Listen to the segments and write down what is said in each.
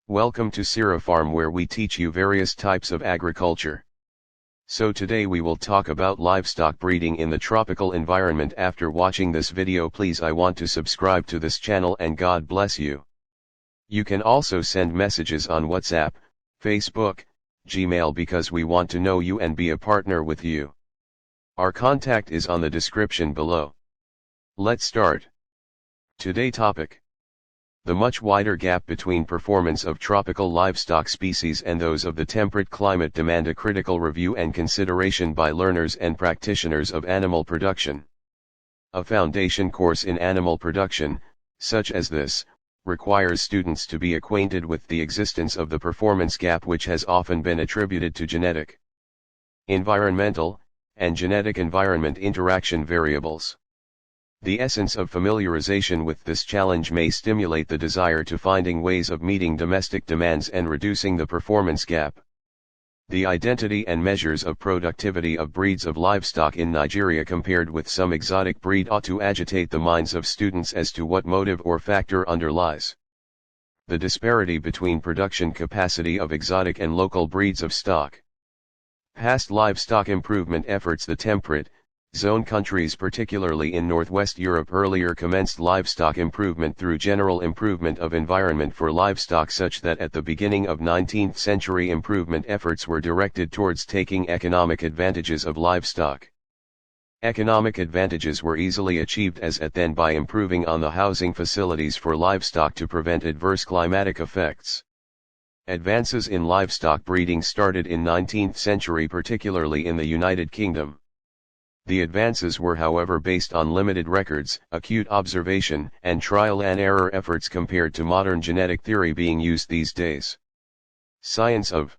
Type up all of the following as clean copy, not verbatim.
Welcome to Sira Farm, where we teach you various types of agriculture. So today we will talk about livestock breeding in the tropical environment. After watching this video, please I want to subscribe to this channel and God bless you. You can also send messages on WhatsApp, Facebook, Gmail because we want to know you and be a partner with you. Our contact is on the description below. Let's start. Today topic: the much wider gap between performance of tropical livestock species and those of the temperate climate demand a critical review and consideration by learners and practitioners of animal production. A foundation course in animal production, such as this, requires students to be acquainted with the existence of the performance gap, which has often been attributed to genetic, environmental, and genetic environment interaction variables. The essence of familiarization with this challenge may stimulate the desire to finding ways of meeting domestic demands and reducing the performance gap. The identity and measures of productivity of breeds of livestock in Nigeria compared with some exotic breed ought to agitate the minds of students as to what motive or factor underlies the disparity between production capacity of exotic and local breeds of stock. Past livestock improvement efforts. The temperate zone countries, particularly in Northwest Europe, earlier commenced livestock improvement through general improvement of environment for livestock, such that at the beginning of 19th century improvement efforts were directed towards taking economic advantages of livestock. Economic advantages were easily achieved as at then by improving on the housing facilities for livestock to prevent adverse climatic effects. Advances in livestock breeding started in 19th century, particularly in the United Kingdom. The advances were, however, based on limited records, acute observation, and trial and error efforts compared to modern genetic theory being used these days. Science of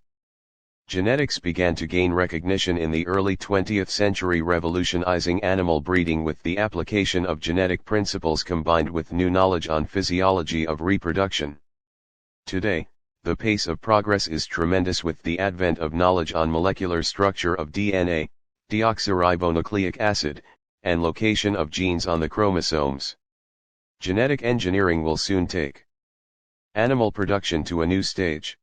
genetics began to gain recognition in the early 20th century, revolutionizing animal breeding with the application of genetic principles combined with new knowledge on physiology of reproduction. Today, the pace of progress is tremendous with the advent of knowledge on molecular structure of DNA, deoxyribonucleic acid, and location of genes on the chromosomes. Genetic engineering will soon take animal production to a new stage.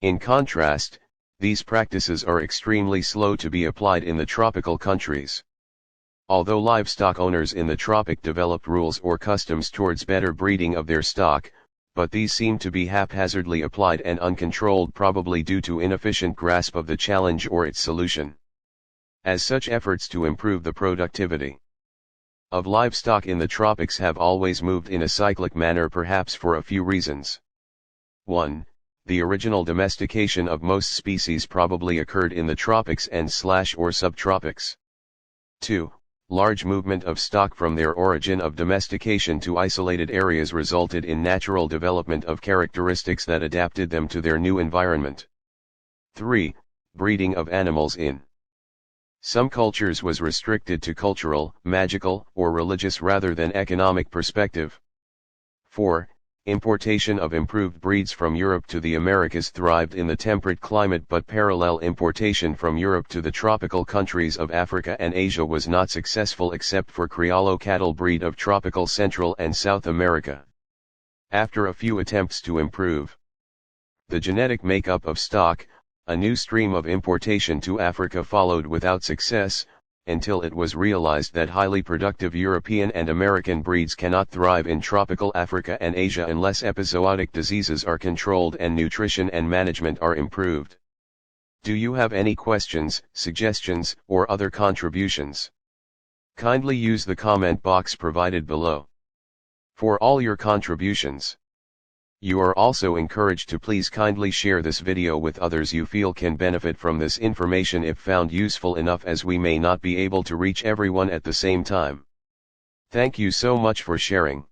In contrast, these practices are extremely slow to be applied in the tropical countries. Although livestock owners in the tropic developed rules or customs towards better breeding of their stock, but these seem to be haphazardly applied and uncontrolled, probably due to inefficient grasp of the challenge or its solution. As such, efforts to improve the productivity of livestock in the tropics have always moved in a cyclic manner, perhaps for a few reasons. 1. The original domestication of most species probably occurred in the tropics and/or subtropics. 2. Large movement of stock from their origin of domestication to isolated areas resulted in natural development of characteristics that adapted them to their new environment. 3. Breeding of animals in some cultures was restricted to cultural, magical, or religious rather than economic perspective. 4. Importation of improved breeds from Europe to the Americas thrived in the temperate climate, but parallel importation from Europe to the tropical countries of Africa and Asia was not successful except for Criollo cattle breed of tropical Central and South America. After a few attempts to improve the genetic makeup of stock, a new stream of importation to Africa followed without success, until it was realized that highly productive European and American breeds cannot thrive in tropical Africa and Asia unless epizootic diseases are controlled and nutrition and management are improved. Do you have any questions, suggestions, or other contributions? Kindly use the comment box provided below for all your contributions. You are also encouraged to please kindly share this video with others you feel can benefit from this information if found useful enough, as we may not be able to reach everyone at the same time. Thank you so much for sharing.